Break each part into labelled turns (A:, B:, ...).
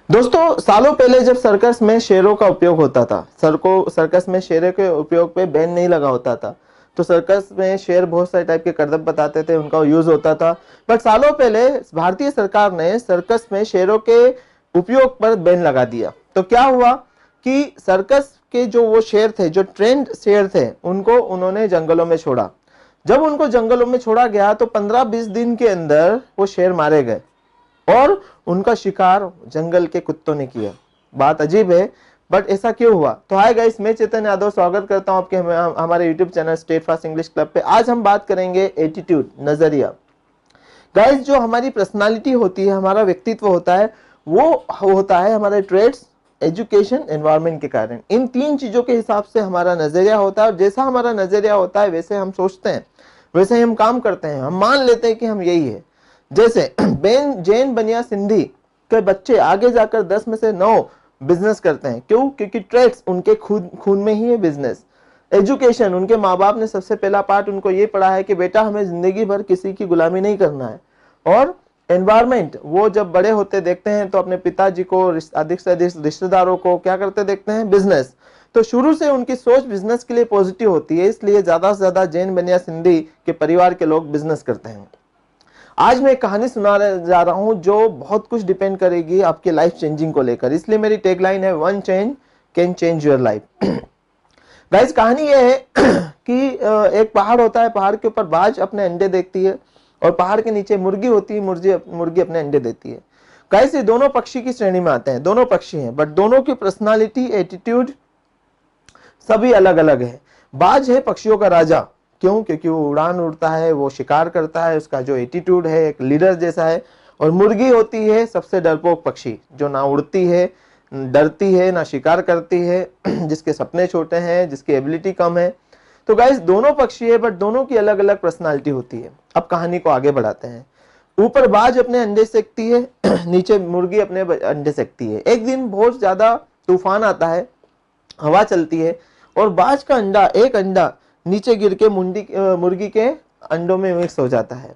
A: दोस्तों, सालों पहले जब सर्कस में शेरों का उपयोग होता था, सर्कस में शेरों के उपयोग पे बैन नहीं लगा होता था। तो सर्कस में शेर बहुत सारे टाइप के करतब बताते थे, उनका यूज होता था। बट सालों पहले भारतीय सरकार ने सर्कस में शेरों के उपयोग पर बैन लगा दिया। तो क्या हुआ कि सर्कस के जो वो शेर थे, जो ट्रेंड शेर थे, उनको उन्होंने जंगलों में छोड़ा। जब उनको जंगलों में छोड़ा गया तो 15-20 दिन के अंदर वो शेर मारे गए और उनका शिकार जंगल के कुत्तों ने किया। बात अजीब है, बट ऐसा क्यों हुआ? तो हाय गाइस, मैं चेतन यादव स्वागत करता हूं आपके हमारे YouTube channel state fast English club पे। आज हम बात करेंगे एटीट्यूड, नजरिया। गाइस, जो हमारी पर्सनालिटी होती है, हमारा व्यक्तित्व होता है, वो होता है हमारे ट्रेड्स, एजुकेशन, एनवायरनमेंट के कारण। इन तीन चीजों के हिसाब से हमारा नजरिया होता है और जैसा हमारा नजरिया होता है वैसे हम सोचते हैं, वैसे ही हम काम करते हैं, हम मान लेते हैं कि हम यही है। जैसे जैन बनिया सिंधी के बच्चे आगे जाकर 10 में से 9 बिजनेस करते हैं। क्यों? क्योंकि ट्रेड्स उनके खून में ही है बिजनेस। एजुकेशन, उनके माँ बाप ने सबसे पहला पार्ट उनको ये पढ़ा है कि बेटा हमें जिंदगी भर किसी की गुलामी नहीं करना है। और एनवायरमेंट, वो जब बड़े होते देखते हैं तो अपने पिताजी को, अधिक से अधिक रिश्तेदारों को क्या करते देखते हैं? बिजनेस। तो शुरू से उनकी सोच बिजनेस के लिए पॉजिटिव होती है, इसलिए ज्यादा से ज्यादा जैन बनिया सिंधी के परिवार के लोग बिजनेस करते हैं। आज मैं एक कहानी सुना जा रहा हूं जो बहुत कुछ डिपेंड करेगी आपके लाइफ चेंजिंग को लेकर, इसलिए मेरी टैगलाइन है, one change can change your life. Guys, कहानी यह है कि एक पहाड़ होता है, पहाड़ के ऊपर बाज अपने अंडे देखती है और पहाड़ के नीचे मुर्गी होती है, मुर्गी अपने अंडे देती है। गाइस, ये दोनों पक्षी की श्रेणी में आते हैं, दोनों पक्षी हैं, बट दोनों की पर्सनालिटी, एटीट्यूड सभी अलग अलग है। बाज है पक्षियों का राजा। क्यों? क्योंकि वो उड़ान उड़ता है, वो शिकार करता है, उसका जो एटीट्यूड है एक लीडर जैसा है। और मुर्गी होती है सबसे डरपोक पक्षी, जो ना उड़ती है, डरती है, ना शिकार करती है, जिसके सपने छोटे हैं, जिसकी एबिलिटी कम है। तो गाइस, दोनों पक्षी है, बट दोनों की अलग अलग पर्सनालिटी होती है। अब कहानी को आगे बढ़ाते हैं। ऊपर बाज अपने अंडे सेकती है, नीचे मुर्गी अपने अंडे सेकती है। एक दिन बहुत ज्यादा तूफान आता है, हवा चलती है और बाज का अंडा, एक अंडा नीचे गिर के मुर्गी के अंडों में मिक्स हो जाता है।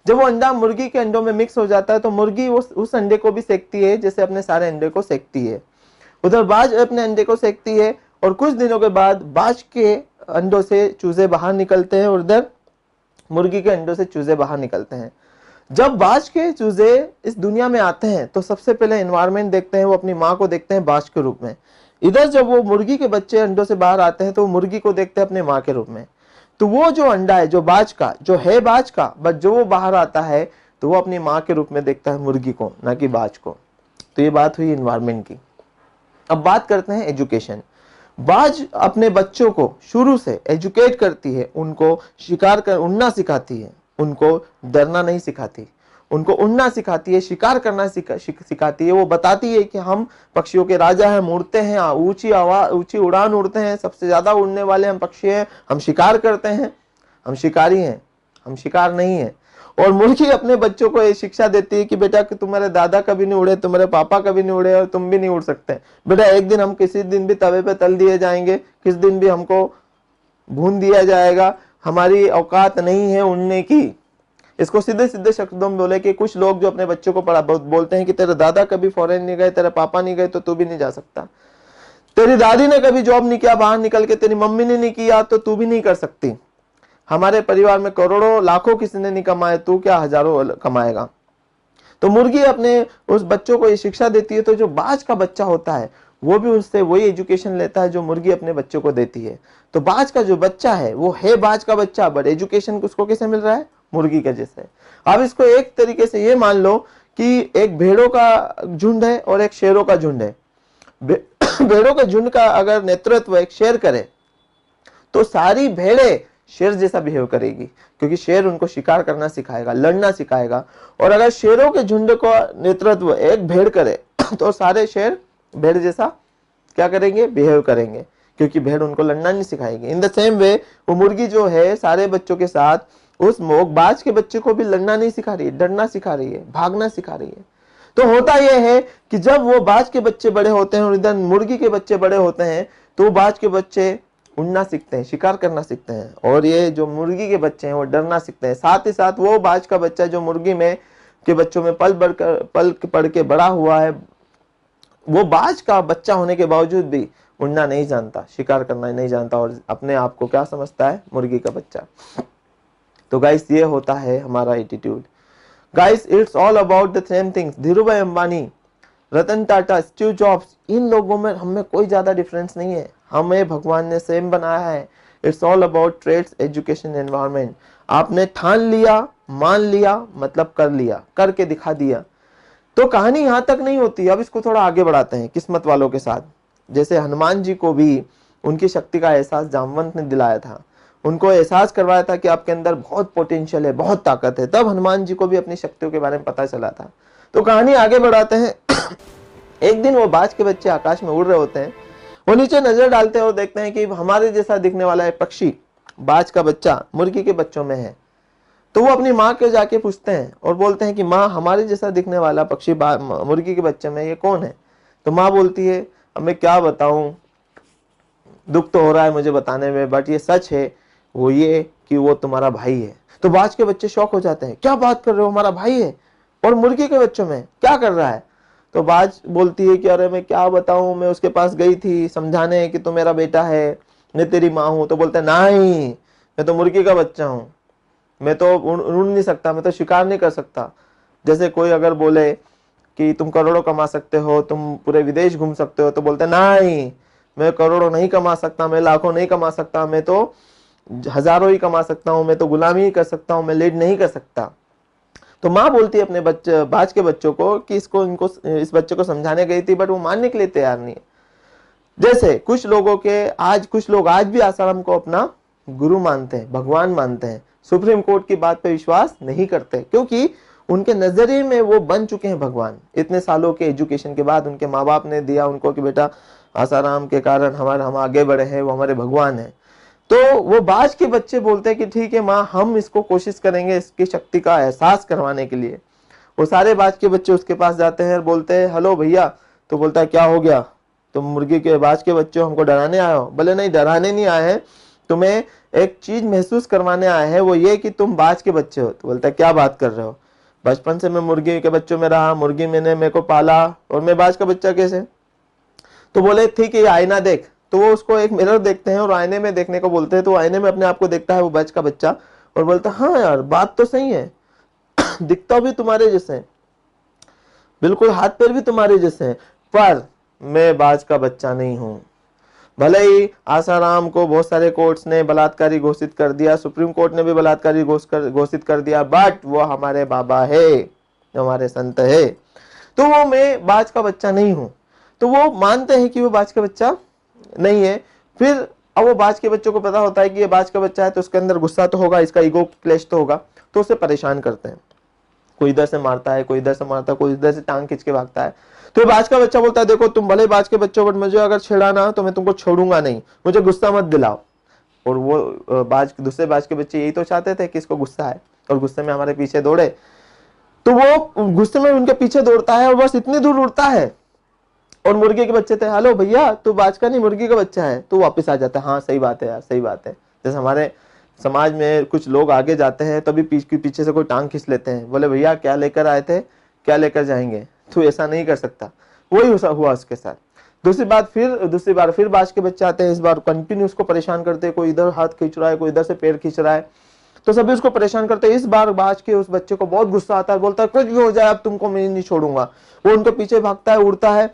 A: जब वो अंडा मुर्गी के अंडों में मिक्स हो जाता है तो मुर्गी उस अंडे को भी सेकती है, जैसे अपने सारे अंडे को सेकती है। उधर बाज अपने अंडे को सेकती है और कुछ दिनों के बाद बाज के अंडों से चूजे बाहर निकलते हैं और उधर मुर्गी के अंडों से चूजे बाहर निकलते हैं। जब बाज के चूजे इस दुनिया में आते हैं तो सबसे पहले एनवायरनमेंट देखते हैं, वो अपनी माँ को देखते हैं बाज के रूप में। इधर जब वो मुर्गी के बच्चे अंडों से बाहर आते हैं तो वो मुर्गी को देखते हैं अपने माँ के रूप में। तो वो जो अंडा है, जो बाज का, जो है बाज का, बट जो वो बाहर आता है तो वो अपनी माँ के रूप में देखता है मुर्गी को, ना कि बाज को। तो ये बात हुई एनवायरनमेंट की। अब बात करते हैं एजुकेशन। बाज अपने बच्चों को शुरू से एजुकेट करती है, उनको शिकार कर उड़ना सिखाती है, उनको डरना नहीं सिखाती, उनको उड़ना सिखाती है, शिकार करना सिखाती है। वो बताती है कि हम पक्षियों के राजा हैं, हम उड़ते हैं, ऊंची उड़ान उड़ते हैं, सबसे ज्यादा उड़ने वाले हम पक्षी हैं, हम शिकार करते हैं, हम शिकारी हैं, हम शिकार नहीं है। और मुर्गी अपने बच्चों को ये शिक्षा देती है कि बेटा कि तुम्हारे दादा कभी नहीं उड़े, तुम्हारे पापा कभी नहीं उड़े और तुम भी नहीं उड़ सकते। बेटा एक दिन हम किसी दिन भी तवे पे तल दिए जाएंगे, किस दिन भी हमको भून दिया जाएगा, हमारी औकात नहीं है उड़ने की। इसको सीधे सीधे शब्दों में बोले कि कुछ लोग जो अपने बच्चों को बोलते हैं कि तेरे दादा कभी फॉरेन नहीं गए, तेरे पापा नहीं गए, तो तू भी नहीं जा सकता। तेरी दादी ने कभी जॉब नहीं किया बाहर निकल के, तेरी मम्मी ने नहीं किया, तो तू भी नहीं कर सकती। हमारे परिवार में करोड़ों लाखों किसी ने नहीं कमाए, तू क्या हजारों कमाएगा। तो मुर्गी अपने उस बच्चों को ये शिक्षा देती है। तो जो बाज का बच्चा होता है वो भी उससे वही एजुकेशन लेता है जो मुर्गी अपने बच्चों को देती है। तो बाज का जो बच्चा है वो है बाज का बच्चा, बट एजुकेशन उसको कैसे मिल रहा है? मुर्गी के जैसे। अब इसको एक तरीके से ये मान लो कि एक भेड़ों का झुंड है और एक शेरों का झुंड है। भेड़ों के झुंड का अगर नेतृत्व एक शेर करे तो सारी भेड़ें शेर जैसा बिहेव करेगी, क्योंकि शेर उनको शिकार करना सिखाएगा, लड़ना सिखाएगा। और अगर शेरों के झुंड को नेतृत्व एक भेड़ करे तो सारे शेर भेड़ जैसा क्या करेंगे? बिहेव करेंगे, क्योंकि भेड़ उनको लड़ना नहीं सिखाएगी। इन द सेम वे वो मुर्गी जो है सारे बच्चों के साथ उस बाज के बच्चे को भी लड़ना नहीं सिखा रही है, डरना सिखा रही है, भागना सिखा रही है। तो होता यह है कि जब वो बाज के बच्चे बड़े होते हैं और इधर मुर्गी के बच्चे बड़े होते हैं तो बाज के बच्चे उड़ना सीखते हैं, शिकार करना सीखते हैं, और ये जो मुर्गी के बच्चे हैं वो डरना सीखते हैं। साथ ही साथ वो बाज का बच्चा जो मुर्गी में के बच्चों में पल पढ़ के बड़ा हुआ है, वो बाज का बच्चा होने के बावजूद भी उड़ना नहीं जानता, शिकार करना नहीं जानता और अपने आप को क्या समझता है, मुर्गी का बच्चा। तो गाइस ये होता है हमारा attitude. Guys it's all about the same things. Dhirubhai Ambani, Ratan Tata, Steve Jobs, इन लोगों में हमें कोई ज्यादा डिफरेंस नहीं है, हमें भगवान ने सेम बनाया है। It's all about trades, education, environment. आपने ठान लिया, मान लिया, मतलब कर लिया, करके दिखा दिया। तो कहानी यहां तक नहीं होती। अब इसको थोड़ा आगे बढ़ाते हैं किस्मत वालों के साथ। जैसे हनुमान जी को भी उनकी शक्ति का एहसास जामवंत ने दिलाया था, उनको एहसास करवाया था कि आपके अंदर बहुत पोटेंशियल है, बहुत ताकत है, तब हनुमान जी को भी अपनी शक्तियों के बारे में पता चला था। तो कहानी आगे बढ़ाते हैं। एक दिन वो बाज के बच्चे आकाश में उड़ रहे होते हैं, वो नीचे नजर डालते हैं और देखते हैं कि हमारे जैसा दिखने वाला एक पक्षी, बाज का बच्चा, मुर्गी के बच्चों में है। तो वो अपनी माँ के जाके पूछते हैं और बोलते हैं कि माँ, हमारे जैसा दिखने वाला पक्षी मुर्गी के बच्चे में ये कौन है? तो माँ बोलती है, अब मैं क्या बताऊं, दुख तो हो रहा है मुझे बताने में, बट ये सच है, वो ये कि वो तुम्हारा भाई है। तो बाज के बच्चे शॉक हो जाते हैं, क्या बात कर रहे हो, हमारा भाई है और मुर्गी के बच्चों में क्या कर रहा है? तो बाज बोलती है कि अरे मैं क्या बताऊं, मैं उसके पास गई थी समझाने कि तू मेरा बेटा है, मैं तेरी माँ हूं। तो बोलते हैं नहीं, मैं तो मुर्गी का बच्चा हूं, मैं तो उड़ नहीं सकता, मैं तो शिकार नहीं कर सकता। जैसे कोई अगर बोले कि तुम करोड़ों कमा सकते हो, तुम पूरे विदेश घूम सकते हो, तो बोलते नहीं, मैं करोड़ों नहीं कमा सकता, मैं लाखों नहीं कमा सकता, मैं तो हजारों ही कमा सकता हूं, मैं तो गुलामी ही कर सकता हूं, मैं लीड नहीं कर सकता। तो माँ बोलती है अपने बच्चे, बाज के बच्चों को कि इस बच्चे को समझाने गई थी, बट वो मानने के लिए तैयार नहीं है। जैसे कुछ लोग आज भी आसाराम को अपना गुरु मानते हैं, भगवान मानते हैं, सुप्रीम कोर्ट की बात पे विश्वास नहीं करते, क्योंकि उनके नजरिए में वो बन चुके हैं भगवान। इतने सालों के एजुकेशन के बाद उनके माँ बाप ने दिया उनको कि बेटा आसाराम के कारण हम आगे बढ़े हैं, वो हमारे भगवान है। तो वो बाज के बच्चे बोलते हैं कि ठीक है माँ, हम इसको कोशिश करेंगे इसकी शक्ति का एहसास करवाने के लिए। वो सारे बाज के बच्चे उसके पास जाते हैं और बोलते हैं हेलो भैया। तो बोलता है क्या हो गया, तुम मुर्गी के बाज के बच्चे हमको डराने आए हो? बोले नहीं, डराने नहीं आए हैं, तुम्हें एक चीज महसूस करवाने आए हैं, वो ये कि तुम बाज के बच्चे हो। तो बोलता है क्या बात कर रहे हो, बचपन से मैं मुर्गी के बच्चों में रहा, मुर्गी मैंने मेरे को पाला और मैं बाज का बच्चा कैसे? तो बोले ठीक है, आईना देख। तो वो उसको एक मिरर देखते हैं और आईने में देखने को बोलते हैं। तो आईने में अपने आप को देखता है वो बाज का बच्चा और बोलता है हाँ यार, बात तो सही है, दिखता भी तुम्हारे जैसे है, बिल्कुल हाथ पैर भी तुम्हारे जैसे हैं, पर मैं बाज का बच्चा नहीं हूं। भले ही आसाराम को बहुत सारे कोर्ट्स ने बलात्कारी घोषित कर दिया, सुप्रीम कोर्ट ने भी बलात्कारी घोषित कर दिया, बट वो हमारे बाबा है, हमारे संत है, तो वो मैं बाज का बच्चा नहीं हूं। तो वो मानते हैं कि वो बाज का बच्चा नहीं है। फिर अब वो बाज के बच्चों को पता होता है कि ये बाज का बच्चा है, तो उसके अंदर गुस्सा तो होगा, इसका ईगो क्लेश तो होगा, तो उसे परेशान करते हैं। कोई इधर से मारता है, कोई इधर से मारता है, कोई इधर से टांग खींच के भागता है। तो बाज का बच्चा बोलता है देखो तुम भले बाज के बच्चों, बट मुझे अगर छेड़ा ना तो मैं तुमको छोड़ूंगा नहीं, मुझे गुस्सा मत दिलाओ। और वो दूसरे बाज के बच्चे यही तो चाहते थे कि इसको गुस्सा है और गुस्से में हमारे पीछे दौड़े। तो वो गुस्से में उनके पीछे दौड़ता है और बस इतनी दूर उड़ता है और मुर्गी के बच्चे थे, हेलो भैया तू बाज का नहीं मुर्गी का बच्चा है, तो वापस आ जाता है, हाँ सही बात है यार, सही बात है। जैसे हमारे समाज में कुछ लोग आगे जाते हैं तभी पीछे से कोई टांग खींच लेते हैं, बोले भैया क्या लेकर आए थे, क्या लेकर जाएंगे, तू ऐसा नहीं कर सकता। वही हुआ उसके साथ। दूसरी बार फिर बाज के बच्चे आते हैं, इस बार कंटिन्यू उसको परेशान करते हैं, कोई इधर हाथ खींच रहा है, कोई इधर से पैर खींच रहा है, तो सभी उसको परेशान करते हैं। इस बार बाज के उस बच्चे को बहुत गुस्सा आता है, बोलता है कुछ भी हो जाए अब तुमको मैं नहीं छोड़ूंगा। वो उनके पीछे भागता है, उड़ता है,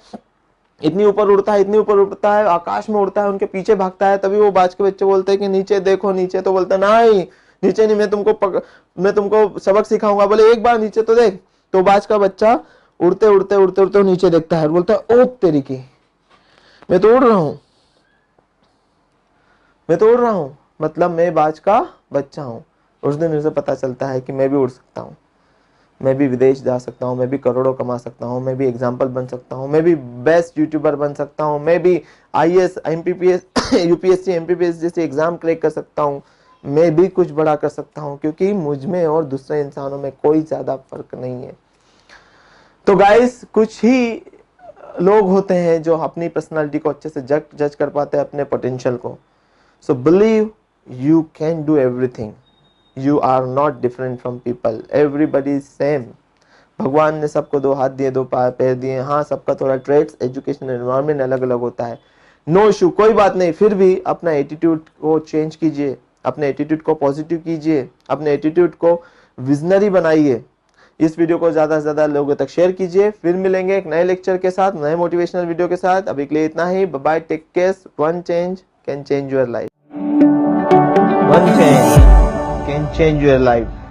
A: इतनी ऊपर उड़ता है, इतनी ऊपर उड़ता है, आकाश में उड़ता है, उनके पीछे भागता है। तभी वो बाज के बच्चे बोलते हैं कि नीचे देखो नीचे। तो बोलता है नहीं, नीचे नहीं, मैं तुमको सबक सिखाऊंगा। बोले एक बार नीचे तो देख। तो बाज का बच्चा उड़ते उड़ते उड़ते उड़ते नीचे देखता है, बोलता है ओ तेरी की, मैं तो उड़ रहा हूं, मैं तो उड़ रहा हूं, मतलब मैं बाज का बच्चा हूं। उस दिन उसे पता चलता है कि मैं भी उड़ सकता हूं, मैं भी विदेश जा सकता हूँ, मैं भी करोड़ों कमा सकता हूँ, मैं भी एग्जाम्पल बन सकता हूँ, मैं भी बेस्ट यूट्यूबर बन सकता हूँ, मैं भी IAS MPPS UPSC MPPS जैसे एग्जाम क्रैक कर सकता हूँ, मैं भी कुछ बड़ा कर सकता हूँ, क्योंकि मुझ में और दूसरे इंसानों में कोई ज्यादा फर्क नहीं है। तो गाइस कुछ ही लोग होते हैं जो अपनी पर्सनालिटी को अच्छे से जज कर पाते हैं, अपने पोटेंशियल को। So believe you can do everything, you are not different from people, everybody is same। भगवान ने सबको दो हाथ दिए, दो पैर दिए। हाँ, सबका थोड़ा ट्रेड्स, एजुकेशन, एनवायरनमेंट अलग अलग होता है, नो इशू, कोई बात नहीं। फिर भी अपना एटीट्यूड को चेंज कीजिए, अपने एटीट्यूड को पॉजिटिव कीजिए, अपने एटीट्यूड को विजनरी बनाइए। इस वीडियो को ज़्यादा से ज़्यादा लोगों तक शेयर कीजिए। फिर मिलेंगे एक नए लेक्चर के साथ, नए मोटिवेशनल वीडियो के साथ। अभी के लिए इतना ही, bye bye, take care. One change can change your life, one change can change your life.